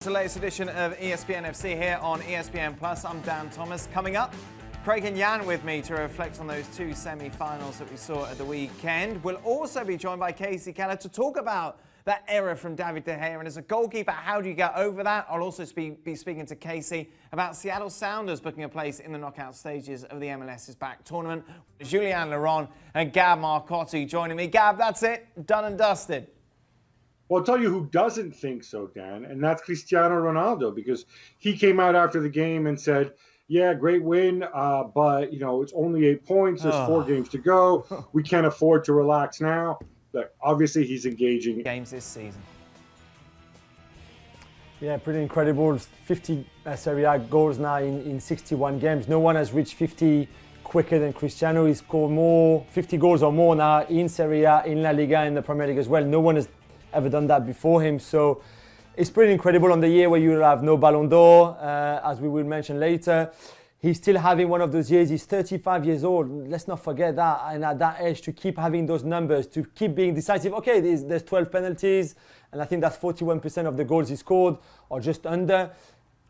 It's the latest edition of ESPN FC here on ESPN Plus. I'm Dan Thomas. Coming up, Craig and Jan with me to reflect on those two semi-finals that we saw at the weekend. We'll also be joined by Casey Keller to talk about that error from David De Gea. And as a goalkeeper, how do you get over that? I'll also be speaking to Casey about Seattle Sounders booking a place in the knockout stages of the MLS is Back tournament. Julien Laurent and Gab Marcotti joining me. Gab, that's it. Done and dusted. Well, I'll tell you who doesn't think so, Dan, and that's Cristiano Ronaldo, because he came out after the game and said, yeah, great win, but, it's only 8 points. There's 4 games to go. We can't afford to relax now. But obviously, he's engaging. Games this season. Yeah, pretty incredible. 50 Serie A goals now in 61 games. No one has reached 50 quicker than Cristiano. He's scored 50 goals or more now in Serie A, in La Liga, in the Premier League as well. No one has ever done that before him, so it's pretty incredible on the year where you have no Ballon d'Or, as we will mention later. He's still having one of those years. He's 35 years old. Let's not forget that. And at that age, to keep having those numbers, to keep being decisive. Okay, there's 12 penalties, and I think that's 41% of the goals he scored, or just under.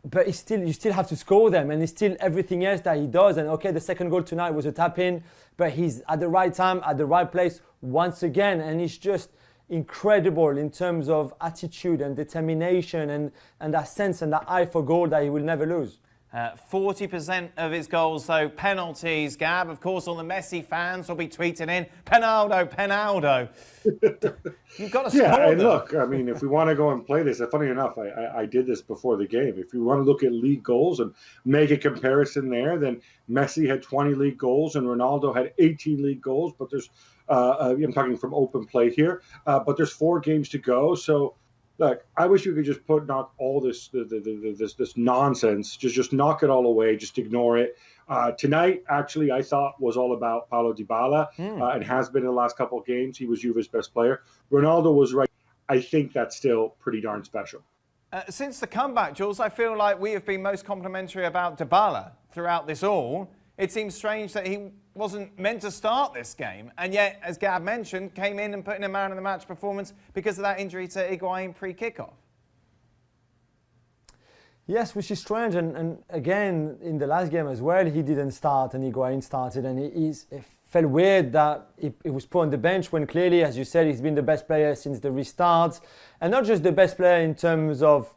But you still have to score them, and it's still everything else that he does. And okay, the second goal tonight was a tap-in, but he's at the right time, at the right place once again, and he's just incredible in terms of attitude and determination and that sense and that eye for goal that he will never lose. 40% of his goals, though, penalties. Gab, of course, all the Messi fans will be tweeting in, Penaldo, Penaldo. You've got to score Yeah, and them. look, I mean, if we want to go and play this, funny enough, I did this before the game. If you want to look at league goals and make a comparison there, then Messi had 20 league goals and Ronaldo had 18 league goals, but there's I'm talking from open play here, but there's 4 games to go. So, look, I wish you could just knock all this nonsense, just knock it all away, just ignore it. Tonight, actually, I thought was all about Paulo Dybala, and has been in the last couple of games. He was Juve's best player. Ronaldo was right. I think that's still pretty darn special. Since the comeback, Jules, I feel like we have been most complimentary about Dybala throughout this all. It seems strange that he wasn't meant to start this game, and yet, as Gab mentioned, came in and put in a man of the match performance because of that injury to Higuain pre-kickoff. Yes, which is strange, and again, in the last game as well, he didn't start and Higuain started, and it felt weird that he was put on the bench when clearly, as you said, he's been the best player since the restarts, and not just the best player in terms of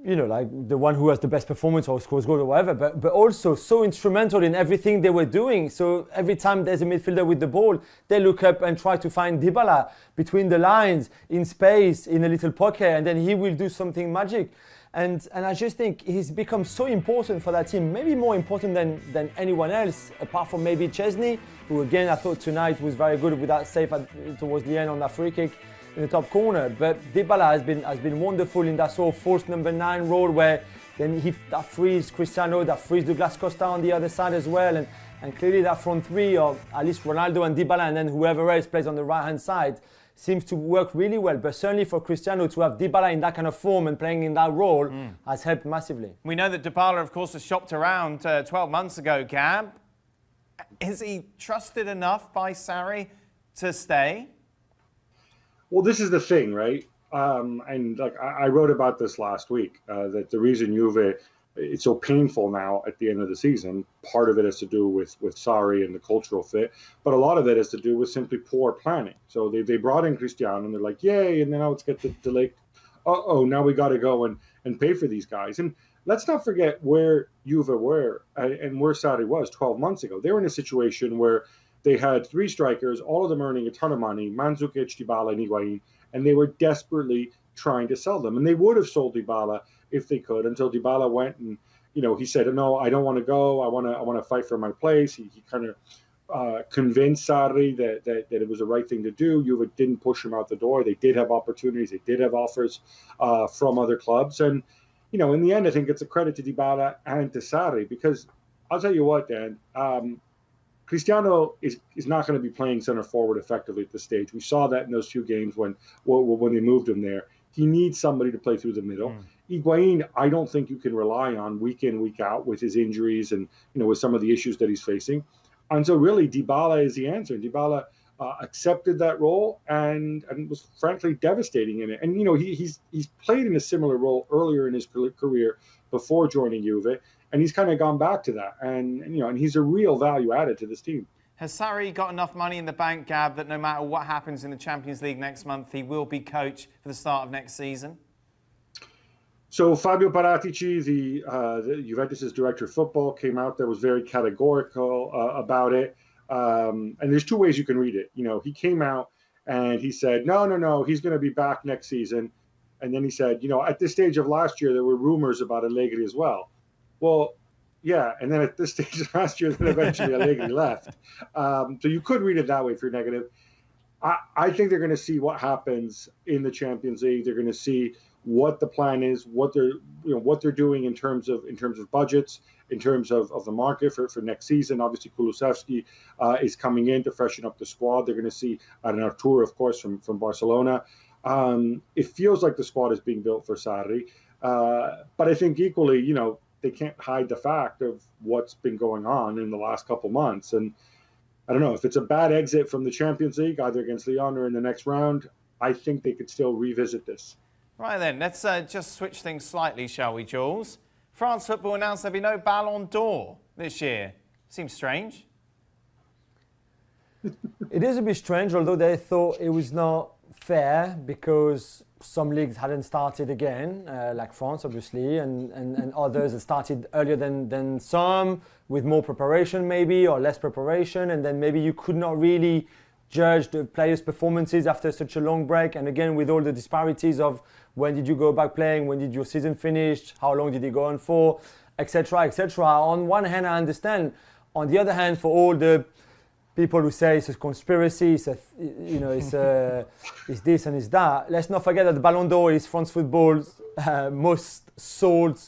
like the one who has the best performance or scores goal or whatever, but also so instrumental in everything they were doing. So every time there's a midfielder with the ball, they look up and try to find Dybala between the lines, in space, in a little pocket, and then he will do something magic. And I just think he's become so important for that team, maybe more important than anyone else, apart from maybe Chesney, who again I thought tonight was very good with that save towards the end on that free kick in the top corner. But Dybala has been wonderful in that sort of false number 9 role, where then that frees Cristiano, that frees Douglas Costa on the other side as well, and clearly that front three of at least Ronaldo and Dybala, and then whoever else plays on the right hand side, seems to work really well. But certainly for Cristiano to have Dybala in that kind of form and playing in that role has helped massively. We know that Dybala, of course, was shopped around 12 months ago, Gab. Is he trusted enough by Sarri to stay? Well, this is the thing, right? And like I wrote about this last week, that the reason Juve it's so painful now at the end of the season, part of it has to do with Sarri and the cultural fit, but a lot of it has to do with simply poor planning. So they brought in Cristiano and they're like, yay, and then now let's get the delay. Now we got to go and pay for these guys. And let's not forget where Juve were and where Sarri was 12 months ago. They were in a situation where they had 3 strikers, all of them earning a ton of money, Mandzukic, Dybala, and Higuain, and they were desperately trying to sell them. And they would have sold Dybala if they could, until Dybala went and, he said, no, I don't want to go. I want to fight for my place. He kind of convinced Sarri that it was the right thing to do. Juve didn't push him out the door. They did have opportunities. They did have offers from other clubs. And, in the end, I think it's a credit to Dybala and to Sarri, because I'll tell you what, Dan, Cristiano is not going to be playing center forward effectively at this stage. We saw that in those 2 games when they moved him there. He needs somebody to play through the middle. Higuain, I don't think you can rely on week in, week out with his injuries and with some of the issues that he's facing. And so really, Dybala is the answer. Dybala accepted that role and was frankly devastating in it. And he's played in a similar role earlier in his career before joining Juve, and he's kind of gone back to that. And he's a real value added to this team. Has Sarri got enough money in the bank, Gab, that no matter what happens in the Champions League next month, he will be coach for the start of next season? So Fabio Paratici, the Juventus' director of football, came out there, was very categorical about it. And there's two ways you can read it. He came out and he said, no, he's going to be back next season. And then he said, at this stage of last year, there were rumors about Allegri as well. Well, yeah. And then at this stage of last year, then eventually Allegri left. So you could read it that way if you're negative. I think they're going to see what happens in the Champions League. They're going to see what the plan is, what they're doing in terms of budgets, in terms of the market for next season. Obviously, Kulusevski is coming in to freshen up the squad. They're going to see an Artur, of course, from Barcelona. It feels like the squad is being built for Sarri. But I think equally, they can't hide the fact of what's been going on in the last couple months. And I don't know, if it's a bad exit from the Champions League, either against Lyon or in the next round, I think they could still revisit this. Right then, let's just switch things slightly, shall we, Jules? France Football announced there'll be no Ballon d'Or this year. Seems strange. It is a bit strange, although they thought it was not fair because some leagues hadn't started again, like France, obviously, and others had started earlier than some, with more preparation maybe, or less preparation, and then maybe you could not really judge the players' performances after such a long break. And again, with all the disparities of when did you go back playing, when did your season finish, how long did it go on for, etc., etc. On one hand, I understand. On the other hand, for all the people who say it's a conspiracy, it's this and it's that, let's not forget that the Ballon d'Or is France Football's most sold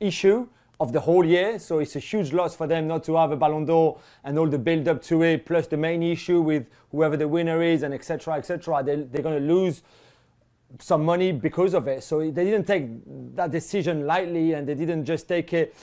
issue of the whole year. So it's a huge loss for them not to have a Ballon d'Or and all the build-up to it, plus the main issue with whoever the winner is and etc., etc. They're going to lose some money because of it. So they didn't take that decision lightly, and they didn't just take it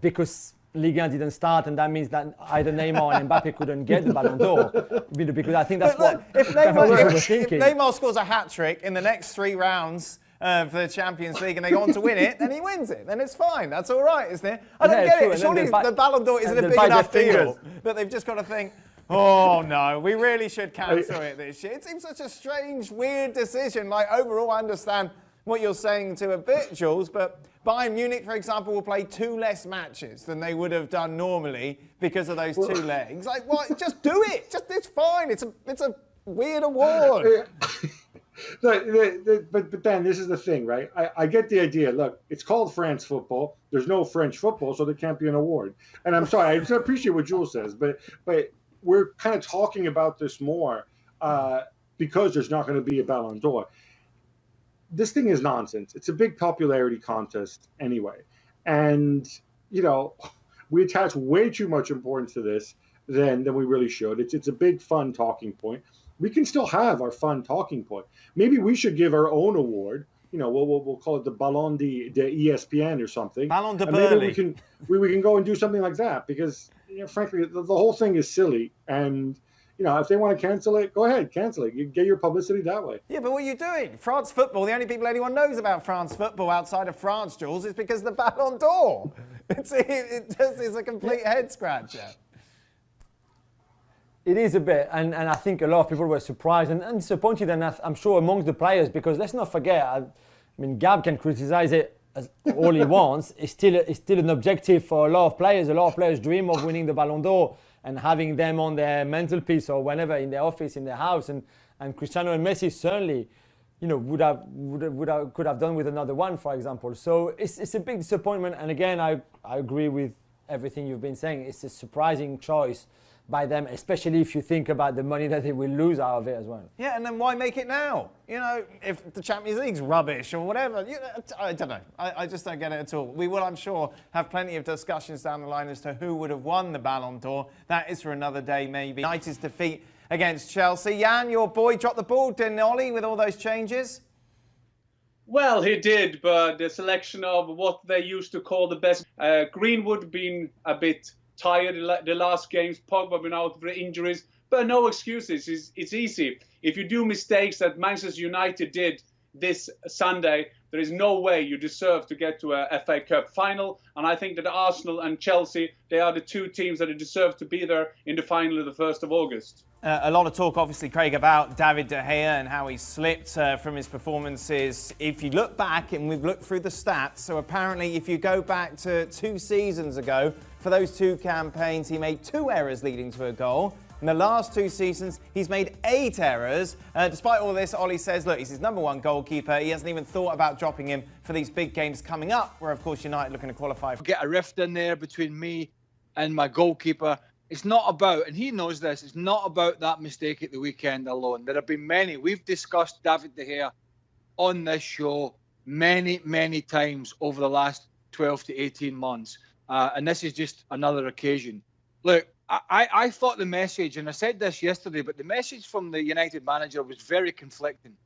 because Ligue 1 didn't start, and that means that either Neymar and Mbappe couldn't get the Ballon d'Or. Because I think that's if Neymar scores a hat-trick in the next 3 rounds for the Champions League and they go on to win it, then he wins it. Then it's fine. That's all right, isn't it? I don't get it. Surely the Ballon d'Or isn't a big enough deal that they've just got to think, oh no, we really should cancel it this year. It seems such a strange, weird decision. Like, overall, I understand what you're saying to a bit, Jules, but Bayern Munich, for example, will play 2 less matches than they would have done normally because of those 2 legs. Like, what? Just do it. It's fine. It's a weird award. But then this is the thing, right? I get the idea. Look, it's called France Football. There's no French football, so there can't be an award. And I'm sorry, I appreciate what Jules says, but we're kind of talking about this more because there's not going to be a Ballon d'Or. This thing is nonsense. It's a big popularity contest anyway. And, we attach way too much importance to this than we really should. It's a big fun talking point. We can still have our fun talking point. Maybe we should give our own award. We'll call it the Ballon de ESPN or something. Ballon de Burley. Maybe we can go and do something like that because, frankly, the whole thing is silly. And if they want to cancel it, go ahead, cancel it. You get your publicity that way. Yeah, but what are you doing? France Football, the only people anyone knows about France Football outside of France, Jules, is because of the Ballon d'Or. It's a complete head scratcher. It is a bit, and I think a lot of people were surprised and disappointed, and I'm sure amongst the players, because let's not forget, Gab can criticize it as all he wants. It's still an objective for a lot of players. A lot of players dream of winning the Ballon d'Or and having them on their mantelpiece or whenever in their office, in their house, and Cristiano and Messi certainly, could have done with another one, for example. So it's a big disappointment, and again, I agree with everything you've been saying. It's a surprising choice by them, especially if you think about the money that they will lose out of it as well. Yeah, and then why make it now? If the Champions League's rubbish or whatever. I don't know. I just don't get it at all. We will, I'm sure, have plenty of discussions down the line as to who would have won the Ballon d'Or. That is for another day, maybe. United's defeat against Chelsea. Jan, your boy dropped the ball, didn't Ollie, with all those changes? Well, he did, but the selection of what they used to call the best. Greenwood being a bit tired the last games. Pogba been out for injuries. But no excuses. It's easy. If you do mistakes that Manchester United did this Sunday, there is no way you deserve to get to a FA Cup final. And I think that Arsenal and Chelsea, they are the two teams that deserve to be there in the final of the 1st of August. A lot of talk, obviously, Craig, about David De Gea and how he slipped from his performances. If you look back, and we've looked through the stats, so apparently if you go back to 2 seasons ago, for those 2 campaigns, he made 2 errors leading to a goal. In the last 2 seasons, he's made 8 errors. Despite all this, Ollie says, look, he's his #1 goalkeeper. He hasn't even thought about dropping him for these big games coming up, where, of course, United looking to qualify. Get a rift in there between me and my goalkeeper. It's not about, and he knows this, it's not about that mistake at the weekend alone. There have been many. We've discussed David De Gea on this show many, many times over the last 12 to 18 months. And this is just another occasion. Look, I thought the message, and I said this yesterday, but the message from the United manager was very conflicting.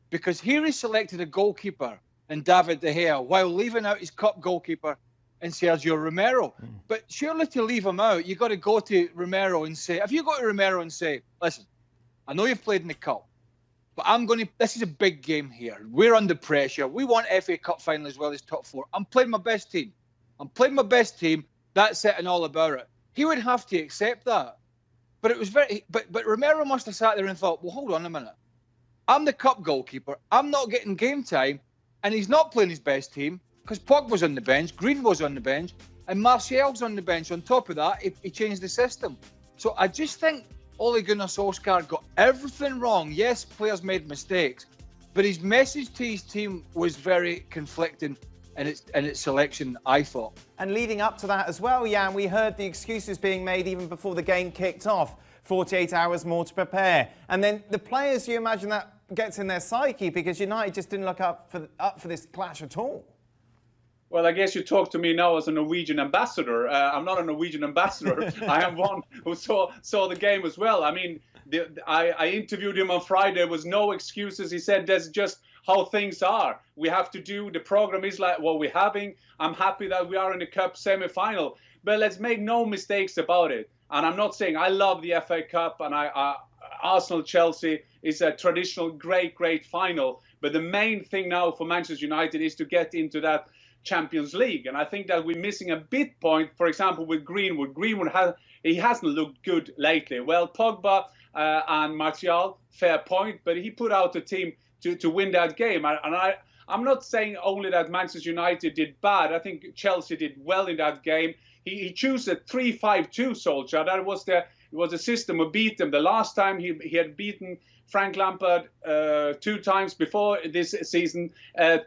Because here he selected a goalkeeper in David De Gea while leaving out his cup goalkeeper in Sergio Romero. But surely to leave him out, you've got to go to Romero and say, if you go to Romero and say, listen, I know you've played in the cup, but this is a big game here. We're under pressure. We want FA Cup final as well as top 4. I'm playing my best team. That's it and all about it. He would have to accept that. But it was but Romero must have sat there and thought, well, hold on a minute. I'm the cup goalkeeper. I'm not getting game time. And he's not playing his best team because Pogba's on the bench, Green was on the bench, and Martial's on the bench. On top of that, he changed the system. So I just think Ole Gunnar Solskjaer got everything wrong. Yes, players made mistakes, but his message to his team was very conflicting in its selection, I thought. And leading up to that as well, Jan, we heard the excuses being made even before the game kicked off. 48 hours more to prepare. And then the players, you imagine that gets in their psyche because United just didn't look up for this clash at all. Well, I guess you talk to me now as a Norwegian ambassador. I'm not a Norwegian ambassador. I am one who saw the game as well. I mean, I interviewed him on Friday. There was no excuses. He said that's just how things are. We have to do, the program is like what we're having. I'm happy that we are in the Cup semi-final. But let's make no mistakes about it. And I'm not saying I love the FA Cup and Arsenal-Chelsea is a traditional great final. But the main thing now for Manchester United is to get into that Champions League. And I think that we're missing a bit point, for example, with Greenwood. He hasn't looked good lately. Well, Pogba and Martial, fair point, but he put out the team to win that game. I'm not saying only that Manchester United did bad. I think Chelsea did well in that game. He chose a 3-5-2 Solskjaer. That was the system that beat them. The last time he had beaten Frank Lampard 2 times before this season,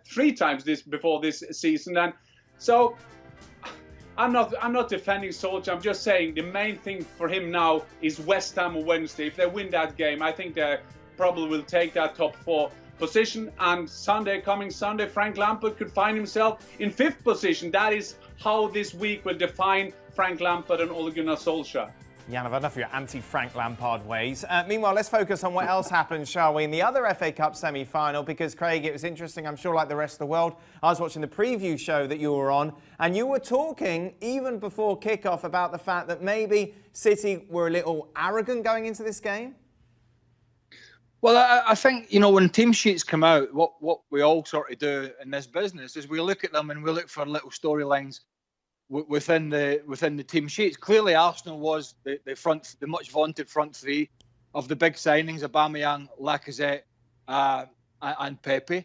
3 times before this season. And so I'm not defending Solskjaer. I'm just saying the main thing for him now is West Ham on Wednesday. If they win that game, I think they probably will take that top 4 position. And coming Sunday, Frank Lampard could find himself in 5th position. That is how this week will define Frank Lampard and Ole Gunnar Solskjaer. Jan, I've had enough of your anti-Frank Lampard ways. Meanwhile, let's focus on what else happened, shall we, in the other FA Cup semi-final, because, Craig, it was interesting, I'm sure, like the rest of the world. I was watching the preview show that you were on, and you were talking, even before kick-off, about the fact that maybe City were a little arrogant going into this game. Well, I think, when team sheets come out, what we all sort of do in this business is we look at them and we look for little storylines within the team sheets. Clearly, Arsenal was the much vaunted front 3 of the big signings: Aubameyang, Lacazette, and Pepe.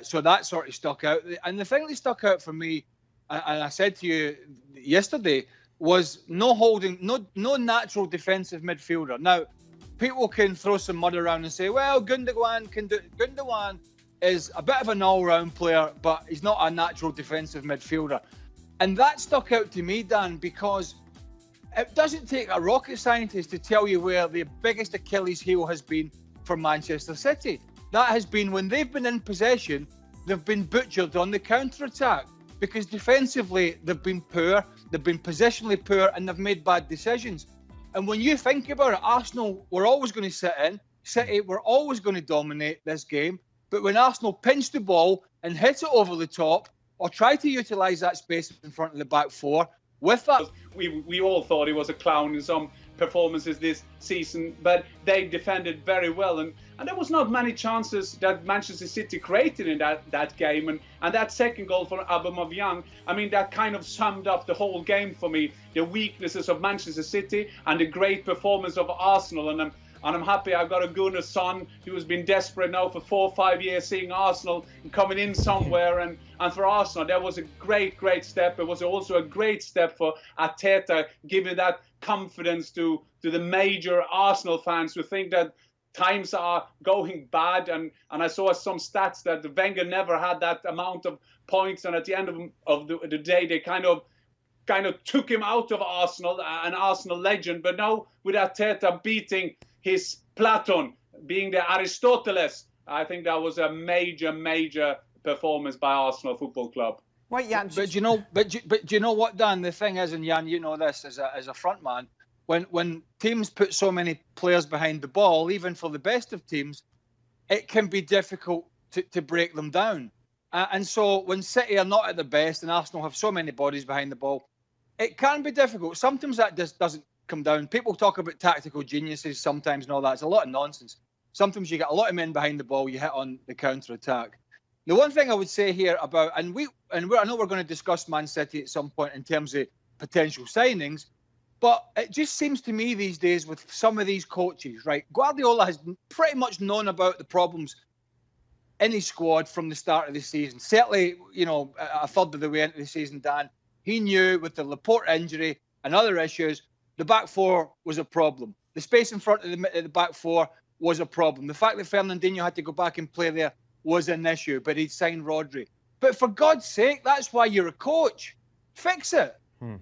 So that sort of stuck out. And the thing that stuck out for me, and I said to you yesterday, was no natural defensive midfielder. Now, people can throw some mud around and say, well, Gundogan can do. Gundogan is a bit of an all-round player, but he's not a natural defensive midfielder. And that stuck out to me, Dan, because it doesn't take a rocket scientist to tell you where the biggest Achilles heel has been for Manchester City. That has been when they've been in possession, they've been butchered on the counter-attack because defensively they've been poor, they've been positionally poor, and they've made bad decisions. And when you think about it, Arsenal were always going to sit in, City were always going to dominate this game. But when Arsenal pinched the ball and hit it over the top, or try to utilise that space in front of the back 4, with that... We all thought he was a clown in some performances this season, but they defended very well, and there was not many chances that Manchester City created in that game, and that second goal for Aubameyang, I mean, that kind of summed up the whole game for me, the weaknesses of Manchester City and the great performance of Arsenal. And I'm happy I've got a Gunnar son who has been desperate now for 4 or 5 years seeing Arsenal coming in somewhere, and for Arsenal that was a great step. It was also a great step for Arteta, giving that confidence to the major Arsenal fans who think that times are going bad, and I saw some stats that Wenger never had that amount of points, and at the end of the day they kind of took him out of Arsenal, an Arsenal legend. But now with Arteta beating his Platon, being the Aristoteles, I think that was a major performance by Arsenal Football Club. Right, Jan. But you know what, Dan? The thing is, and Jan, you know this as a front man, when teams put so many players behind the ball, even for the best of teams, it can be difficult to break them down. And so when City are not at the best and Arsenal have so many bodies behind the ball, it can be difficult. Sometimes that just doesn't come down. People talk about tactical geniuses sometimes and all that. It's a lot of nonsense. Sometimes you get a lot of men behind the ball, you hit on the counter-attack. The one thing I would say here about, I know we're going to discuss Man City at some point in terms of potential signings, but it just seems to me these days with some of these coaches, right? Guardiola has pretty much known about the problems in his squad from the start of the season. Certainly, a third of the way into the season, Dan, he knew with the Laporte injury and other issues, the back four was a problem. The space in front of the back four was a problem. The fact that Fernandinho had to go back and play there was an issue, but he'd signed Rodri. But for God's sake, that's why you're a coach. Fix it.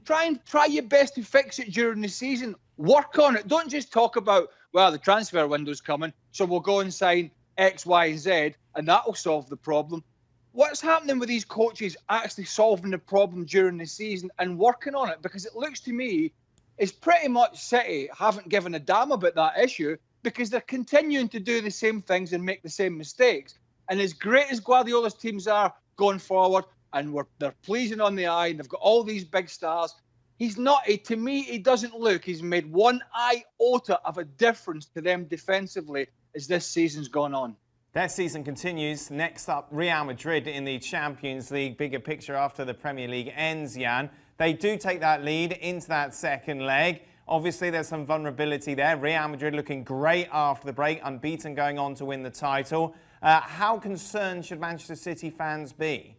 Try your best to fix it during the season. Work on it. Don't just talk about, well, the transfer window's coming, so we'll go and sign X, Y, and Z, and that'll solve the problem. What's happening with these coaches actually solving the problem during the season and working on it? Because it looks to me it's pretty much City haven't given a damn about that issue because they're continuing to do the same things and make the same mistakes. And as great as Guardiola's teams are going forward, and they're pleasing on the eye, and they've got all these big stars, to me, he doesn't look, he's made one iota of a difference to them defensively as this season's gone on. Their season continues. Next up, Real Madrid in the Champions League. Bigger picture after the Premier League ends, Jan. They do take that lead into that second leg. Obviously, there's some vulnerability there. Real Madrid looking great after the break, unbeaten going on to win the title. How concerned should Manchester City fans be?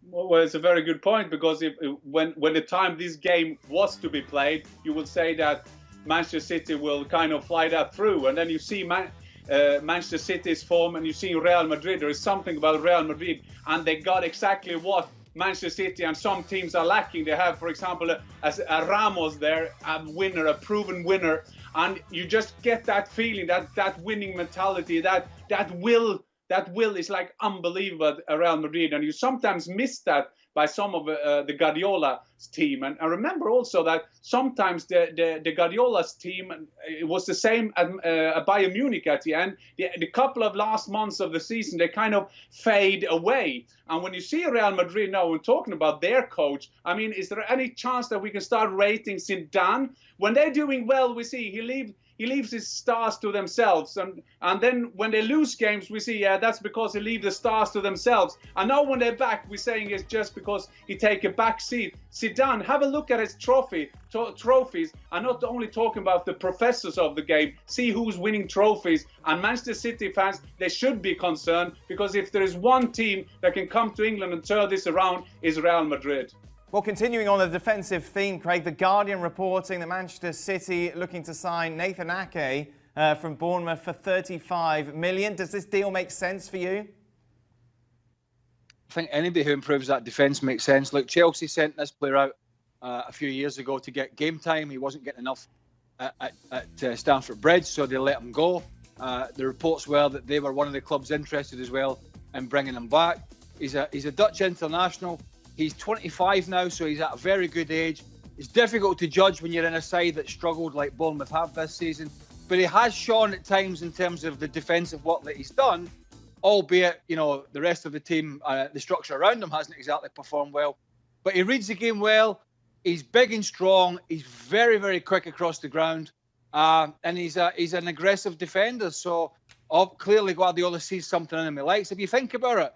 Well, it's a very good point, because when the time this game was to be played, you would say that Manchester City will kind of fly that through. And then you see Manchester City's form and you see Real Madrid. There is something about Real Madrid, and they got exactly what Manchester City and some teams are lacking. They have, for example, a Ramos there, a winner, a proven winner, and you just get that feeling, that winning mentality, that will is like unbelievable at Real Madrid, and you sometimes miss that by some of the Guardiola's team. And I remember also that sometimes the Guardiola's team, it was the same at Bayern Munich at the end. The couple of last months of the season, they kind of fade away. And when you see Real Madrid now, we're talking about their coach, I mean, is there any chance that we can start rating Zidane? When they're doing well, we see he leaves his stars to themselves. And then when they lose games, we see, yeah, that's because he leaves the stars to themselves. And now when they're back, we're saying it's just because he take a back seat. Zidane, have a look at his trophies. I'm not only talking about the professors of the game. See who's winning trophies. And Manchester City fans, they should be concerned, because if there is one team that can come to England and turn this around, is Real Madrid. Well, continuing on the defensive theme, Craig, The Guardian reporting that Manchester City looking to sign Nathan Ake from Bournemouth for $35 million. Does this deal make sense for you? I think anybody who improves that defence makes sense. Look, Chelsea sent this player out a few years ago to get game time. He wasn't getting enough at Stamford Bridge, so they let him go. The reports were that they were one of the clubs interested as well in bringing him back. He's a Dutch international. He's 25 now, so he's at a very good age. It's difficult to judge when you're in a side that struggled like Bournemouth have this season, but he has shown at times in terms of the defensive work that he's done, albeit, the rest of the team, the structure around him hasn't exactly performed well. But he reads the game well. He's big and strong. He's very, very quick across the ground. And he's an aggressive defender. So clearly Guardiola sees something in him he likes. If you think about it,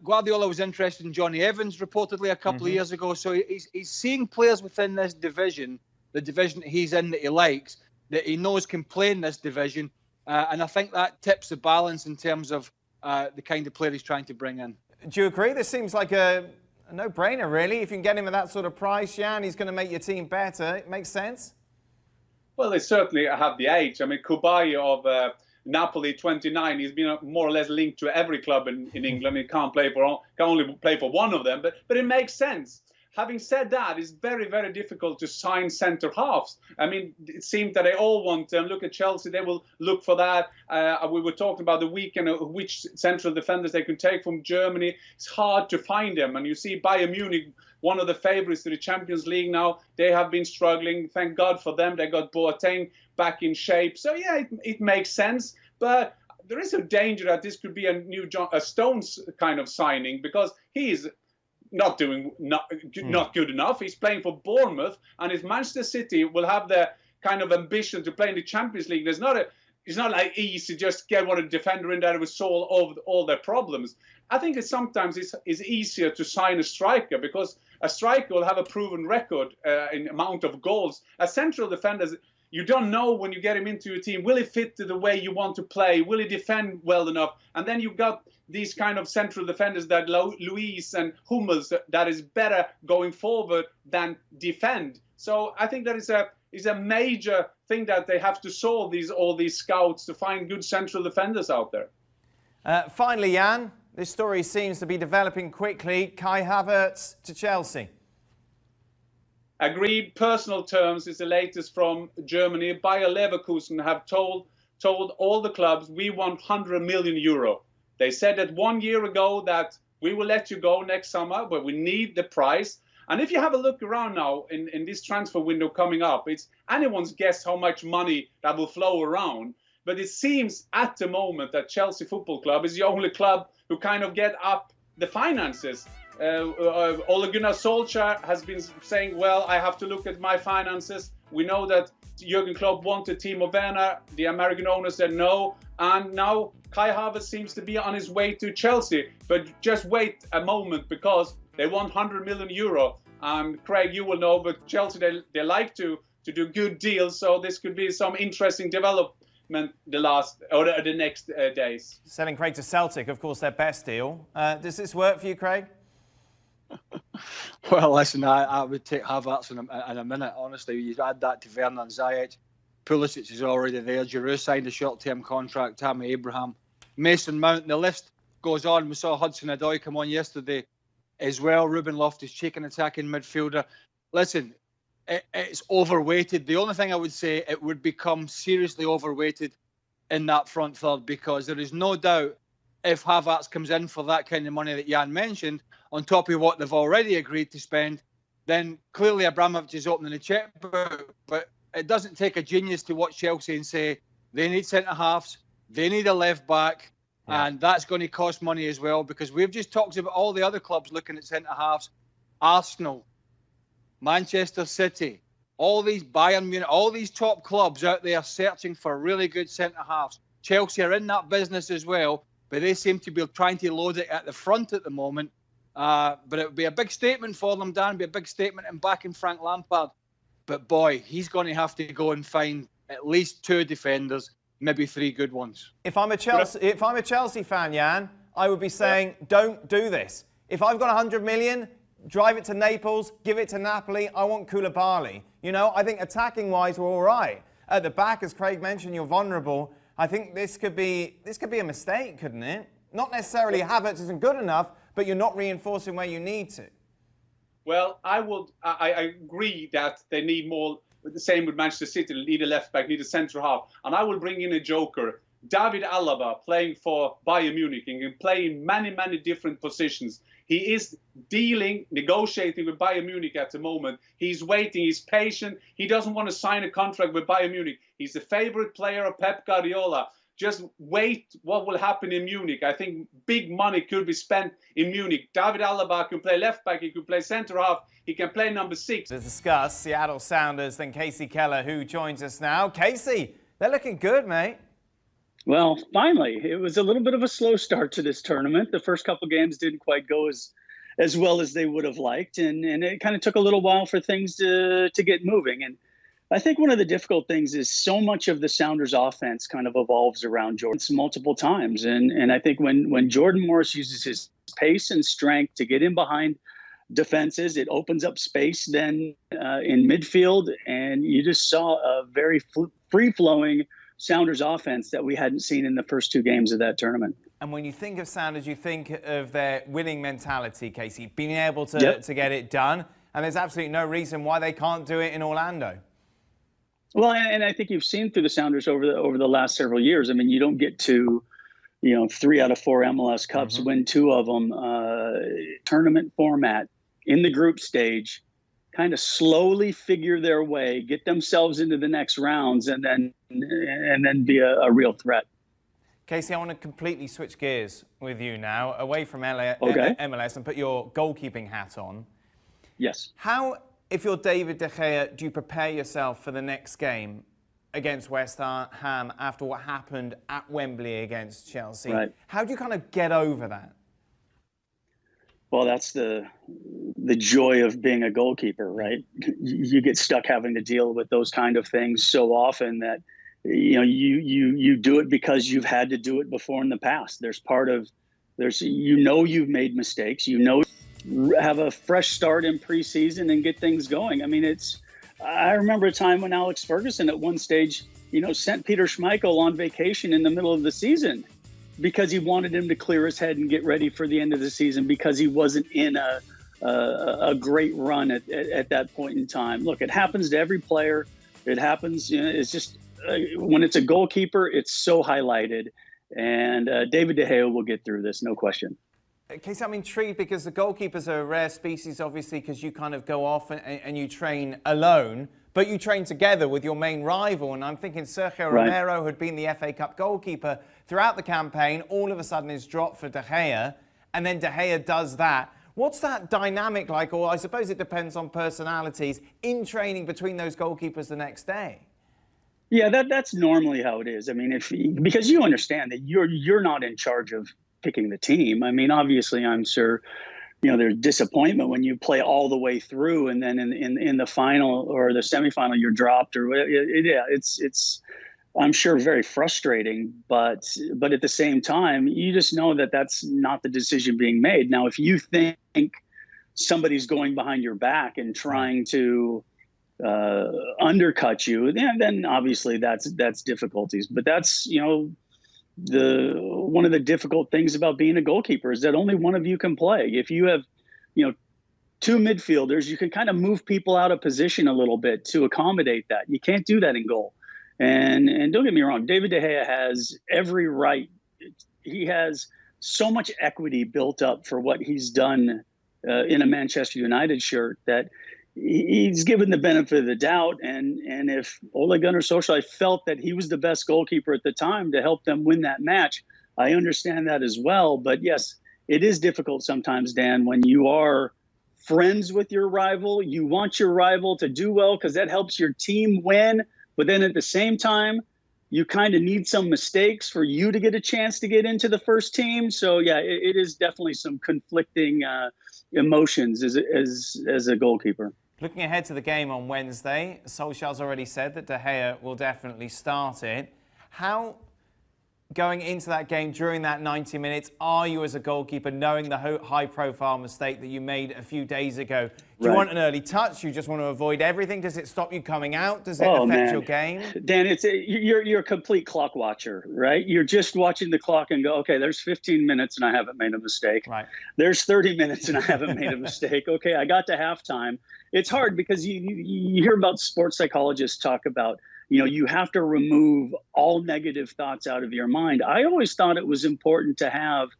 Guardiola was interested in Johnny Evans reportedly a couple of years ago. So he's seeing players within this division, the division that he's in, that he likes, that he knows can play in this division. And I think that tips the balance in terms of the kind of player he's trying to bring in. Do you agree? This seems like a no-brainer, really. If you can get him at that sort of price, Jan, he's going to make your team better. It makes sense. Well, they certainly have the age. I mean, Kubai of Napoli, 29, he's been more or less linked to every club in England. He can only play for one of them, but it makes sense. Having said that, it's very, very difficult to sign centre halves. I mean, it seems that they all want them. Look at Chelsea, they will look for that. We were talking about the weekend, which central defenders they can take from Germany. It's hard to find them. And you see Bayern Munich, one of the favourites to the Champions League now, they have been struggling. Thank God for them. They got Boateng back in shape. So, yeah, it makes sense. But there is a danger that this could be a new Stones kind of signing, because he's not good enough. He's playing for Bournemouth, and if Manchester City will have the kind of ambition to play in the Champions League, it's not like easy to just get one of the defender in there who will solve all their problems. I think sometimes it's easier to sign a striker, because a striker will have a proven record in amount of goals. As central defenders, you don't know when you get him into your team, will he fit the way you want to play? Will he defend well enough? And then you've got these kind of central defenders that Luis and Hummels that is better going forward than defend. So I think that is a major thing that they have to solve, all these scouts, to find good central defenders out there. Finally, Jan, this story seems to be developing quickly. Kai Havertz to Chelsea. Agreed personal terms is the latest from Germany. Bayer Leverkusen have told all the clubs, we want 100 million euro. They said that 1 year ago that we will let you go next summer, but we need the price. And if you have a look around now in this transfer window coming up, it's anyone's guess how much money that will flow around. But it seems at the moment that Chelsea Football Club is the only club who kind of get up the finances. Ole Gunnar Solskjaer has been saying, well, I have to look at my finances. We know that Jurgen Klopp wanted Timo Werner. The American owner said no. And now Kai Havertz seems to be on his way to Chelsea. But just wait a moment, because they want 100 million euro. And Craig, you will know, but Chelsea, they like to do good deals. So this could be some interesting development the next days. Selling Craig to Celtic, of course, their best deal. Does this work for you, Craig? Well, listen, I would take Havertz in a minute, honestly. You add that to Werner and Ziyech. Pulisic is already there. Giroud signed a short-term contract. Tammy Abraham, Mason Mount. The list goes on. We saw Hudson-Odoi come on yesterday as well. Ruben Loftus-Cheek, an attacking midfielder. Listen, it's overweighted. The only thing I would say, it would become seriously overweighted in that front third, because there is no doubt if Havertz comes in for that kind of money that Jan mentioned, on top of what they've already agreed to spend, then clearly Abramovich is opening the checkbook. But it doesn't take a genius to watch Chelsea and say they need centre-halves, they need a left-back, and that's going to cost money as well, because we've just talked about all the other clubs looking at centre-halves. Arsenal, Manchester City, all these Bayern Munich, all these top clubs out there searching for really good centre-halves. Chelsea are in that business as well, but they seem to be trying to load it at the front at the moment. But it would be a big statement for them, Dan. It'd be a big statement in backing Frank Lampard. But boy, he's going to have to go and find at least 2 defenders, maybe 3 good ones. If I'm a Chelsea fan, Jan, I would be saying, don't do this. If I've got 100 million, drive it to Naples, give it to Napoli. I want Koulibaly. You know, I think attacking-wise, we're all right. At the back, as Craig mentioned, you're vulnerable. I think this could be a mistake, couldn't it? Not necessarily Havertz isn't good enough, but you're not reinforcing where you need to. Well, I agree that they need more. The same with Manchester City. They need a left back, need a centre half, and I will bring in a joker. David Alaba, playing for Bayern Munich, and can play in many different positions. He is negotiating with Bayern Munich at the moment. He's waiting, he's patient. He doesn't want to sign a contract with Bayern Munich. He's the favourite player of Pep Guardiola. just wait what will happen in Munich. I think big money could be spent in Munich. David Alaba can play left back, he could play centre half, he can play number 6. To discuss Seattle Sounders, then Casey Keller, who joins us now. Casey, they're looking good, mate. Well, finally, it was a little bit of a slow start to this tournament. The first couple games didn't quite go as well as they would have liked, and it kind of took a little while for things to get moving. And I think one of the difficult things is so much of the Sounders offense kind of evolves around Jordan multiple times. And I think when Jordan Morris uses his pace and strength to get in behind defenses, it opens up space then in midfield. And you just saw a very free-flowing Sounders offense that we hadn't seen in the first 2 games of that tournament. And when you think of Sounders, you think of their winning mentality, Casey, being able to get it done. And there's absolutely no reason why they can't do it in Orlando. Well, and I think you've seen through the Sounders over the last several years. I mean, you don't get to, 3 out of 4 MLS Cups, win 2 of them, tournament format in the group stage, kind of slowly figure their way, get themselves into the next rounds, and then be a real threat. Casey, I want to completely switch gears with you now, away from MLS and put your goalkeeping hat on. Yes. How, if you're David De Gea, do you prepare yourself for the next game against West Ham after what happened at Wembley against Chelsea? Right. How do you kind of get over that? Well, that's the joy of being a goalkeeper, right? You get stuck having to deal with those kind of things so often that you do it because you've had to do it before in the past. You've made mistakes, have a fresh start in preseason and get things going. I mean, I remember a time when Alex Ferguson at one stage, sent Peter Schmeichel on vacation in the middle of the season because he wanted him to clear his head and get ready for the end of the season because he wasn't in a great run at that point in time. Look, it happens to every player. It happens, it's just when it's a goalkeeper, it's so highlighted. And David De Gea will get through this, no question. Casey, I'm intrigued because the goalkeepers are a rare species, obviously, because you kind of go off and you train alone, but you train together with your main rival. And I'm thinking Sergio Romero, who had been the FA Cup goalkeeper throughout the campaign, all of a sudden is dropped for De Gea, and then De Gea does that. What's that dynamic like? Or I suppose it depends on personalities in training between those goalkeepers the next day. Yeah, that's normally how it is. I mean, because you understand that you're not in charge of picking the team. I mean, obviously, I'm sure, there's disappointment when you play all the way through and then in the final or the semifinal you're dropped or it's I'm sure very frustrating. But at the same time, you just know that that's not the decision being made. Now, if you think somebody's going behind your back and trying to undercut you, then obviously that's difficulties. But that's one of the difficult things about being a goalkeeper is that only one of you can play. If you have 2 midfielders, you can kind of move people out of position a little bit to accommodate that. You can't do that in goal. And don't get me wrong, David De Gea has every right. He has so much equity built up for what he's done in a Manchester United shirt that he's given the benefit of the doubt. And if Ole Gunnar Solskjaer felt that he was the best goalkeeper at the time to help them win that match, I understand that as well. But yes, it is difficult sometimes, Dan, when you are friends with your rival. You want your rival to do well because that helps your team win. But then at the same time, you kind of need some mistakes for you to get a chance to get into the first team. So, yeah, it is definitely some conflicting emotions as a goalkeeper. Looking ahead to the game on Wednesday, Solskjaer's already said that De Gea will definitely start it. How, going into that game during that 90 minutes, are you as a goalkeeper knowing the high-profile mistake that you made a few days ago? Do you want an early touch? You just want to avoid everything? Does it stop you coming out? Does it affect your game? Dan, you're a complete clock watcher, right? You're just watching the clock and go, okay, there's 15 minutes and I haven't made a mistake. Right. There's 30 minutes and I haven't made a mistake. Okay, I got to halftime. It's hard because you hear about sports psychologists talk about, you have to remove all negative thoughts out of your mind. I always thought it was important to have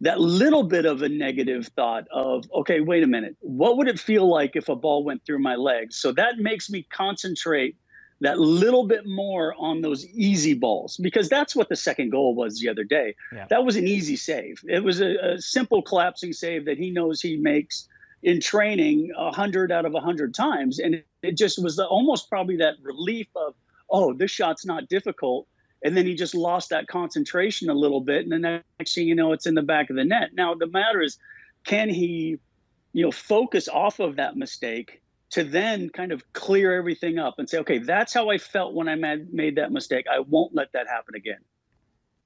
that little bit of a negative thought of, okay, wait a minute, what would it feel like if a ball went through my legs? So that makes me concentrate that little bit more on those easy balls, because that's what the second goal was the other day. Yeah. That was an easy save. It was a simple collapsing save that he knows he makes in training 100 out of 100 times. And it just was almost probably that relief of, oh, this shot's not difficult. And then he just lost that concentration a little bit. And the next thing you know, it's in the back of the net. Now, the matter is, can he, focus off of that mistake to then kind of clear everything up and say, okay, that's how I felt when I made that mistake. I won't let that happen again.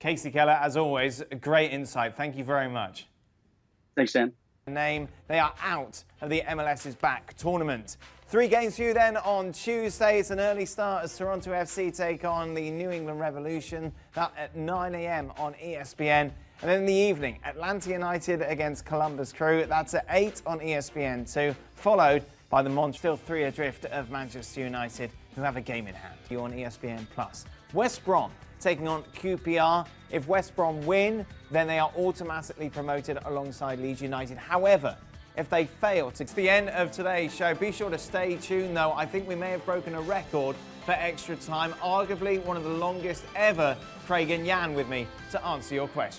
Casey Keller, as always, a great insight. Thank you very much. Thanks, Dan. They are out of the MLS's back tournament. 3 games for you then on Tuesday. It's an early start as Toronto FC take on the New England Revolution. That at 9 a.m. on ESPN. And then in the evening, Atlanta United against Columbus Crew. That's at 8 on ESPN2, followed by the Montreal 3 adrift of Manchester United, who have a game in hand. You on ESPN+. West Brom taking on QPR. If West Brom win, then they are automatically promoted alongside Leeds United. However, if they fail to... It's the end of today's show. Be sure to stay tuned, though. I think we may have broken a record for extra time, arguably one of the longest ever. Craig and Jan with me to answer your question.